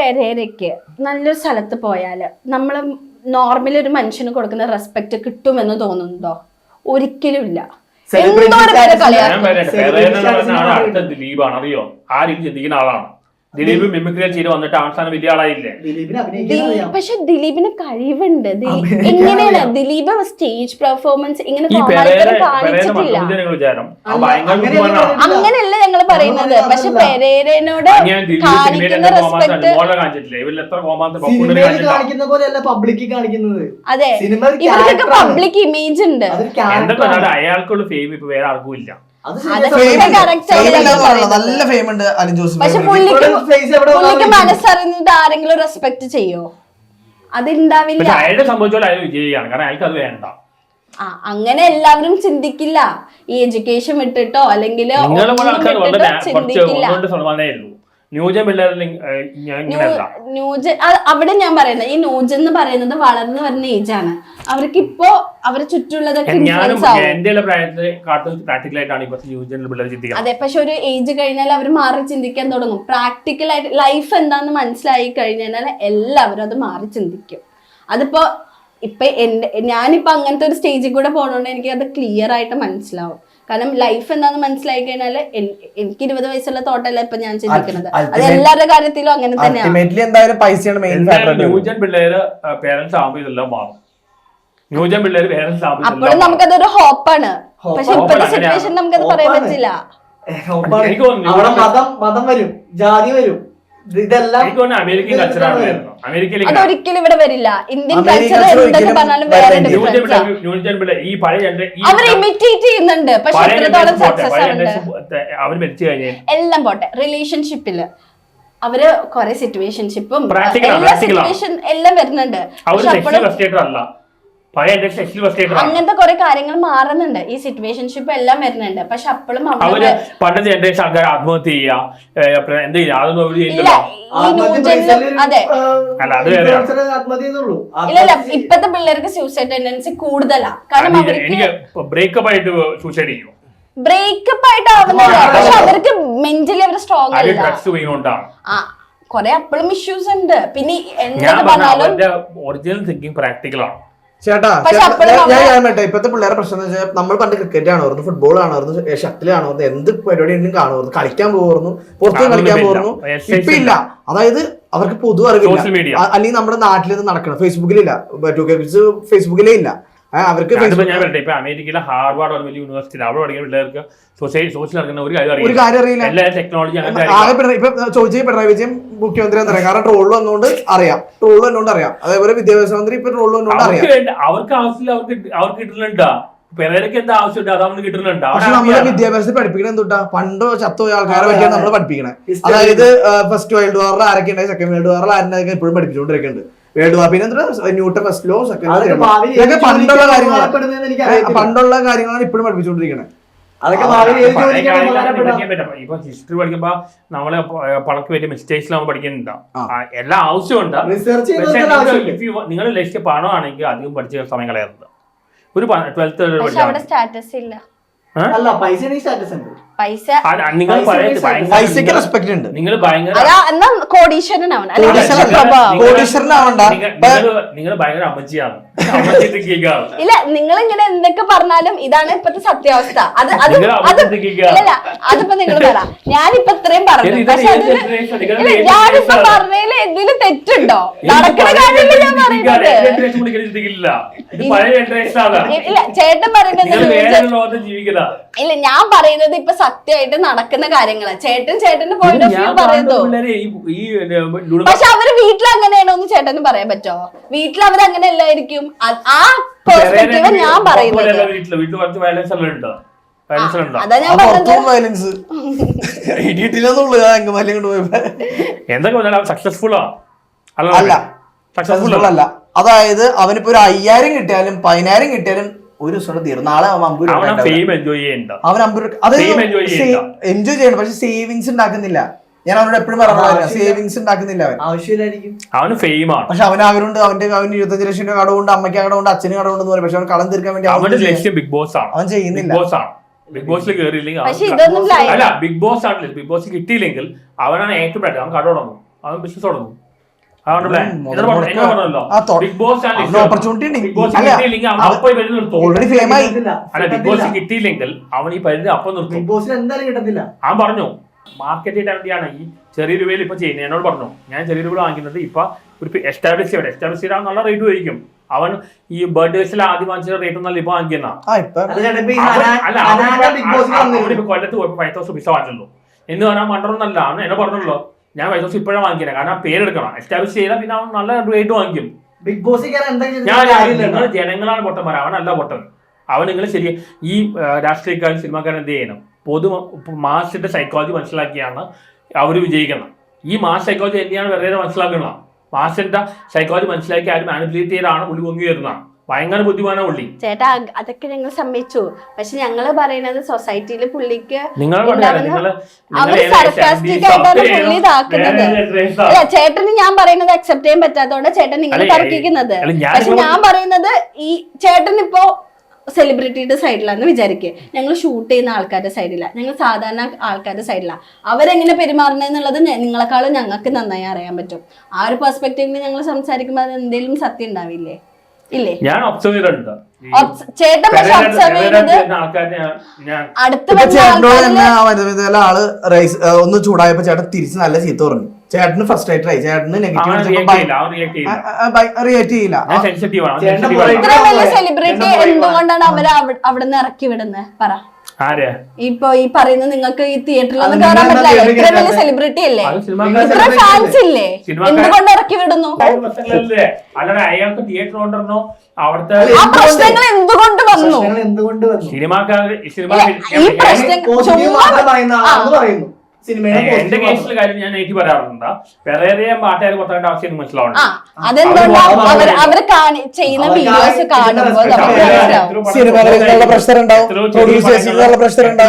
പെരേരയ്ക്ക് നല്ലൊരു സ്ഥലത്ത് പോയാല് നമ്മൾ നോർമലി ഒരു മനുഷ്യന് കൊടുക്കുന്ന റെസ്പെക്ട് കിട്ടുമെന്ന് തോന്നുന്നുണ്ടോ? ഒരിക്കലും ഇല്ല. ദിലീപാണ്, അറിയോ? ആ രീതി ചിന്തിക്കുന്ന ആളാണ് ദിലീപ്. മിമിക്രി ചെയ്ത് വന്നിട്ട് അവസാനം വലിയ ആളായില്ലേ? പക്ഷെ ദിലീപിന് കഴിവുണ്ട്. എങ്ങനെയാണ് ദിലീപ് സ്റ്റേജ് പെർഫോമൻസ് ഇങ്ങനെ കാണിച്ചിട്ടില്ല. അങ്ങനെയല്ല ഞങ്ങൾ പറയുന്നത്. പക്ഷെ പെരേരനോട് കാണിക്കുന്ന റെസ്പെക്ട് അതെ, ഇവർക്കൊക്കെ പബ്ലിക് ഇമേജ് ഉണ്ട്. അയാൾക്കുള്ള ഫെയിം ഇപ്പൊ വേറെ ആർക്കും ഇല്ല. നല്ല ഫെയിം ഉണ്ട് അലിൻ ജോസ്. പക്ഷെ പുള്ളിക്ക് മനസ്സറിഞ്ഞിട്ട് ആരെങ്കിലും റെസ്പെക്ട് ചെയ്യോ? അതുണ്ടാവില്ല. അങ്ങനെ എല്ലാവരും ചിന്തിക്കില്ല. ഈ എഡ്യൂക്കേഷൻ വിട്ടിട്ടോ അല്ലെങ്കിൽ ചിന്തിക്കില്ല. അവിടെ ഞാൻ പറയുന്നത് ഈ ന്യൂജൻ എന്ന് പറയുന്നത് വളർന്നു വരുന്ന ഏജാണ്. അവർക്ക് ഇപ്പോ അവരെ ചുറ്റുള്ളതൊക്കെ അതെ. പക്ഷെ ഒരു ഏജ് കഴിഞ്ഞാൽ അവർ മാറി ചിന്തിക്കാൻ തുടങ്ങും. പ്രാക്ടിക്കലായിട്ട് ലൈഫ് എന്താന്ന് മനസ്സിലായി കഴിഞ്ഞാൽ എല്ലാവരും അത് മാറി ചിന്തിക്കും. അതിപ്പോ ഞാനിപ്പോ അങ്ങനത്തെ ഒരു സ്റ്റേജിൽ കൂടെ പോകണോണ്ട് എനിക്ക് അത് ക്ലിയർ ആയിട്ട് മനസ്സിലാവും. കാരണം ലൈഫ് എന്താന്ന് മനസ്സിലായി കഴിഞ്ഞാൽ എനിക്ക് 20 വയസ്സുള്ള തോട്ടല്ല ഇപ്പൊ ഞാൻ ചിന്തിക്കുന്നത്. അത് എല്ലാവരുടെ കാര്യത്തിലും അങ്ങനെ തന്നെയാണ്. അപ്പോഴും നമുക്കതൊരു ഹോപ്പാണ്. പക്ഷെ ഇപ്പോഴത്തെ സിറ്റുവേഷൻ നമുക്കത് പറയാൻ പറ്റില്ല. മതം വരും, ജാതി വരും, അതൊരിക്കലും ഇവിടെ വരില്ല. ഇന്ത്യൻ കൾച്ചർ എന്തൊക്കെ പറഞ്ഞാലും വേറെ അവർ ഇമിറ്റേറ്റ് ചെയ്യുന്നുണ്ട്. പക്ഷെ എത്രത്തോളം സക്സസ് എല്ലാം പോട്ടെ. റിലേഷൻഷിപ്പില് അവര് കൊറേ സിറ്റുവേഷൻഷിപ്പും എല്ലാ സിറ്റുവേഷൻ എല്ലാം വരുന്നുണ്ട്. അങ്ങനത്തെ കുറെ കാര്യങ്ങൾ മാറുന്നുണ്ട്. ഈ സിറ്റുവേഷൻഷിപ്പ് എല്ലാം വരുന്നുണ്ട്. പക്ഷെ അപ്പോഴും പണ്ടത്തെ ജനറേഷൻ ആൾക്കാർ ആത്മഹത്യ ഇല്ല. ഇപ്പത്തെ പിള്ളേർക്ക് സൂസൈഡ് ടെൻഡൻസി കൂടുതലാ. കാരണം എനിക്ക് ബ്രേക്കപ്പ് ആയിട്ട് സൂസൈഡ് ചെയ്യും. ബ്രേക്കപ്പ് ആയിട്ട് ആവുന്നില്ല. പക്ഷെ അവർക്ക് മെന്റലി അവർ സ്ട്രോങ് അല്ല. കൊറേ അപ്പോഴും ഇഷ്യൂസ് ഉണ്ട്. പിന്നെ എന്തൊക്കെ പറഞ്ഞാലും ഒറിജിനൽ തിങ്കിങ് പ്രാക്ടിക്കൽ ആണ്. ചേട്ടാ ഞാൻ ഇപ്പത്തെ പിള്ളേരെ പ്രശ്നം എന്ന് വെച്ചാൽ നമ്മൾ പണ്ട് ക്രിക്കറ്റ് ആണോർന്നു, ഫുട്ബോൾ ആണോർന്നു, ഷട്ടിൽ ആണോർന്നു, എന്ത് പരിപാടി ഉണ്ടെങ്കിലും കാണുമായിരുന്നു, കളിക്കാൻ പോകുന്നു, പുറത്ത് കളിക്കാൻ പോകുന്നു. ഇപ്പൊ ഇല്ല. അതായത് അവർക്ക് പൊതു അറിവില്ല. അല്ലെങ്കിൽ നമ്മുടെ നാട്ടിൽ ഇത് നടക്കണം. ഫേസ്ബുക്കിലില്ല. ഫേസ്ബുക്കിലേ ഇല്ല. അവർക്ക് ഇപ്പൊ അമേരിക്കയിലെ ഹാർവാർഡ് വലിയ യൂണിവേഴ്സിറ്റി അവിടെ പഠിക്കുന്ന പിള്ളേർക്ക് സോഷ്യൽ നടക്കുന്ന ഒരു കാര്യം അറിയില്ല. ടെക്നോളജി ഇപ്പൊ ചോദിച്ചാൽ പിണറായി വിജയൻ മുഖ്യമന്ത്രി എന്താ പറയാം? കാരണം ട്രോൾ വന്നുകൊണ്ട് അറിയാം. അതേപോലെ വിദ്യാഭ്യാസ മന്ത്രി ഇപ്പൊ ട്രോൾ വന്നുകൊണ്ട് അറിയാം. അവർക്ക് ആവശ്യമില്ല. അവർക്ക് കിട്ടുന്നുണ്ടാ പിള്ളേർക്ക് എന്താ ആവശ്യമുണ്ട് അതാണ് കിട്ടുന്നുണ്ടാ. പക്ഷെ നമ്മളെ വിദ്യാഭ്യാസത്തിൽ പഠിപ്പിക്കണ എന്തുട്ടാ? പണ്ട് ചത്തുപോയ ആൾക്കാരെ പറ്റിയാണ് നമ്മൾ പഠിപ്പിക്കണേ. അതായത് ഫസ്റ്റ് വേൾഡ് വാറിൽ ആരൊക്കെ ഉണ്ടായി, സെക്കൻഡ് വേൾഡ് വാറിൽ ആരൊക്കെ ഇപ്പോഴും പഠിപ്പിച്ചുകൊണ്ടിരിക്കുന്നുണ്ട്. വേൾഡ് വാർ പിന്നെ ന്യൂട്ടൺ ഫസ്റ്റ് ലോ, സെക്കൻഡ് ഇതൊക്കെ പണ്ടുള്ള കാര്യങ്ങളാണ് ഇപ്പോഴും പഠിപ്പിച്ചുകൊണ്ടിരിക്കണേ. ഇപ്പൊ ഹിസ്റ്ററി പഠിക്കുമ്പോ നമ്മളെ പടക്ക് പറ്റിയ മിസ്റ്റേക്സ് നമ്മൾ പഠിക്കുന്നുണ്ടോ? എല്ലാ ആവശ്യമുണ്ട്. നിങ്ങൾ ലക്ഷ്യ പണമാണെങ്കിൽ അധികം പഠിച്ച സമയം കളയാറുണ്ട്. ഒരു 12th സ്റ്റാറ്റസ് ഇല്ല. പൈസക്ക് റെസ്പെക്ട് ഉണ്ട്. നിങ്ങൾ ഭയങ്കര അമ്മച്ചിയാണ്. ഇല്ല, നിങ്ങൾ ഇങ്ങനെ എന്തൊക്കെ പറഞ്ഞാലും ഇതാണ് ഇപ്പത്തെ സത്യാവസ്ഥ. അതിപ്പോ നിങ്ങൾ പറ. ഞാനിപ്പോ ഇത്രയും പറഞ്ഞു. പക്ഷെ ഞാനിപ്പോ പറഞ്ഞതിൽ എന്തെങ്കിലും തെറ്റുണ്ടോ? നടക്കുന്ന കാര്യമില്ല ഞാൻ പറയുന്നത്. ഇല്ല, ചേട്ടൻ പറയുന്നത് ഇല്ല, ഞാൻ പറയുന്നത് ഇപ്പൊ സത്യമായിട്ട് നടക്കുന്ന കാര്യങ്ങളാണ്. ചേട്ടന്റെ പോയിന്റ് ഓഫ് വ്യൂ പറയുന്നു. പക്ഷെ അവര് വീട്ടിൽ അങ്ങനെയാണോന്ന് ചേട്ടന് പറയാൻ പറ്റോ? വീട്ടിൽ അവർ അങ്ങനെ അല്ലായിരിക്കും. ആ പെർസ്പെക്റ്റീവ് ഞാൻ പറയുന്നത്. അതാ ഞാൻ എന്തൊക്കെ സക്സസ്ഫുൾ അല്ല. അതായത് അവനിപ്പോ ഒരു 5000 കിട്ടിയാലും 10000 കിട്ടിയാലും ഒരു ദിവസം തീരും. നാളെ അവൻ 50 രൂപ എൻജോയ് ചെയ്യണം. പക്ഷെ സേവിങ്സ് ഉണ്ടാക്കുന്നില്ല. ഞാൻ അവനോട് എപ്പോഴും പറഞ്ഞ സേവിങ്സ് ഉണ്ടാക്കുന്നില്ല. അവൻ ആവശ്യമില്ലായിരിക്കും. അവന് ഫെയിമാണ്. പക്ഷെ അവൻ ആഗ്രഹമുണ്ട്. അവന് 25 ലക്ഷം രൂപ കടവുണ്ട്, അമ്മയ്ക്ക് കടവുണ്ട്, അച്ഛന് കടവുണ്ടെന്ന് പറയും. പക്ഷെ അവൻ കടം തീർക്കാൻ വേണ്ടി അവന്റെ ലക്ഷ്യം ബിഗ് ബോസ് ആണ്. അവൻ ചെയ്യുന്നില്ല. ബിഗ് ബോസിൽ കയറിയില്ലെങ്കിൽ അല്ല, ബിഗ് ബോസ് ആണല്ലോ. ബിഗ് ബോസ് കിട്ടിയില്ലെങ്കിൽ അവനാണ് ഏറ്റവും അവൻ കട തുടങ്ങും, അവൻ ബിസിനസ് തുടങ്ങും. ബിഗ് ബോസ് ഓൾറെഡി ഫേം ആയി. അല്ല ബിഗ് ബോസ് കിട്ടിയില്ലെങ്കിൽ അവൻ ഈ പരിധി അപ്പം നിർത്തും. ബിഗ് ബോസിന് എന്തായാലും കിട്ടത്തില്ല. അവൻ പറഞ്ഞു മാർക്കറ്റ് ചെയ്യാൻ വേണ്ടിയാണ് ഈ ചെറിയ രൂപയിൽ ഇപ്പൊ ചെയ്യുന്നത്. എന്നോട് പറഞ്ഞു ഞാൻ ചെറിയ രൂപ വാങ്ങിക്കുന്നത് ഇപ്പൊ ഒരു എസ്റ്റാബ്ലിഷ് ചെയ്താൽ നല്ല റേറ്റ് ആയിരിക്കും. അവൻ ഈ ബർത്ത്ഡേസിൽ ആദ്യം വാങ്ങിച്ച റേറ്റ് ഒന്നല്ല ഇപ്പൊ വാങ്ങിക്കുന്ന. അവനിപ്പോ കൊല്ലത്ത് പോയപ്പോ 5,000 റുപ്പീസ് വാങ്ങിച്ചുള്ളൂ എന്ന് പറഞ്ഞാൽ മണ്ടറൊന്നല്ല. അവൻ എന്നെ പറഞ്ഞല്ലോ ഞാൻ 5,000 ഇപ്പോഴാണ് വാങ്ങിക്കുന്നത്. കാരണം പേരെടുക്കണം, എസ്റ്റാബ്ലിഷ് ചെയ്താൽ പിന്നെ അവൻ നല്ല റേറ്റ് വാങ്ങിക്കും. ബിഗ് ബോസ് നിങ്ങൾ ജനങ്ങളാണ് പൊട്ടന്മാർ, അവനല്ല പൊട്ടൻ. അവൻ നിങ്ങൾ ശരി ഈ രാഷ്ട്രീയക്കാരും സിനിമാക്കാരും എന്ത് ചെയ്യണം, മാസിന്റെ സൈക്കോളജി മനസ്സിലാക്കിയാണ് അവർ വിജയിക്കണം. ഈ മാസ് സൈക്കോളജി തന്നെയാണ് വെറുതെ മനസ്സിലാക്കുന്നത്. മാസിന്റെ സൈക്കോളജി മനസ്സിലാക്കി ആരും മാനിപ്പുലേറ്റ് ചെയ്താണ് പുള്ളി പൊങ്ങി വരുന്നത്. ഭയങ്കര ബുദ്ധിമാനാ പുള്ളി. ചേട്ടാ അതൊക്കെ ഞങ്ങൾ സമ്മതിച്ചു. പക്ഷെ ഞങ്ങള് പറയുന്നത് സൊസൈറ്റിയില് പുള്ളിക്ക് ചേട്ടന് ഞാൻ പറയുന്നത് അക്സെപ്റ്റ് ചെയ്യാൻ പറ്റാത്തതുകൊണ്ട് ചേട്ടൻ നിങ്ങൾ തർക്കിക്കുന്നത്. പക്ഷെ ഞാൻ പറയുന്നത് ഈ ചേട്ടൻ ഇപ്പോ സെലിബ്രിറ്റിയുടെ സൈഡിലാന്ന് വിചാരിക്കുക, ഞങ്ങൾ ഷൂട്ട് ചെയ്യുന്ന ആൾക്കാരുടെ സൈഡില, ഞങ്ങൾ സാധാരണ ആൾക്കാരുടെ സൈഡില. അവരെങ്ങനെ പെരുമാറണമെന്നുള്ളത് നിങ്ങളെക്കാളും ഞങ്ങൾക്ക് നന്നായി അറിയാൻ പറ്റും. ആ ഒരു പെർസ്പെക്റ്റീവിൽ ഞങ്ങൾ സംസാരിക്കുമ്പോൾ അത് എന്തെങ്കിലും സത്യം ഉണ്ടാവില്ലേ? ഇല്ലേ? ഞാൻ ഒബ്സർവ് ചെയ്തിട്ടുണ്ട്. ചേട്ടൻ പക്ഷെ ഒബ്സർവ് ചെയ്തത് അടുത്ത ആള് റൈസ് ഒന്ന് ചൂടായപ്പോ ചേട്ടൻ തിരിച്ച് നല്ല ചീത്ത പറഞ്ഞു. ചേട്ടന് ഫ്രസ്ട്രേറ്റഡ് ആയി, ചേട്ടന് നെഗറ്റീവ് റിയാക്ട് ചെയ്യില്ല. ഇത്ര വലിയ സെലിബ്രിറ്റി എന്തുകൊണ്ടാണ് അവര് അവിടെ നിന്ന് ഇറക്കി വിടുന്നത്? പറ. ഇപ്പൊ ഈ പറയുന്ന നിങ്ങൾക്ക് ഈ തിയേറ്ററിലൊന്നും കയറാൻ പറ്റില്ല. ഇത്ര വലിയ സെലിബ്രിറ്റി അല്ലേ, ഇത്ര ഫാൻസ് ഇല്ലേ, എന്തുകൊണ്ട് ഇറക്കി വിടുന്നു? അയാൾക്ക് തിയേറ്റർ കൊണ്ടുവരണോ? അവിടുത്തെ ആ പ്രശ്നങ്ങൾ എന്തുകൊണ്ട് വന്നു? ഈ പ്രശ്നം പറയുന്നു. എന്റെ കേസിലെ കാര്യം ഞാൻ എനിക്ക് പറയാറുണ്ട്. വേറെ പാട്ടുകാർ പുറത്തേണ്ട ആവശ്യം മനസ്സിലാവണം. അതെന്തുകൊണ്ടാണ് അവര് ചെയ്യുന്ന വീഡിയോസ് കാണുമ്പോൾ സിനിമകളുടെ പ്രഷർ ഉണ്ടാവും, പ്രൊഡ്യൂസേഴ്സിനുള്ള പ്രഷർ ഉണ്ടാവും.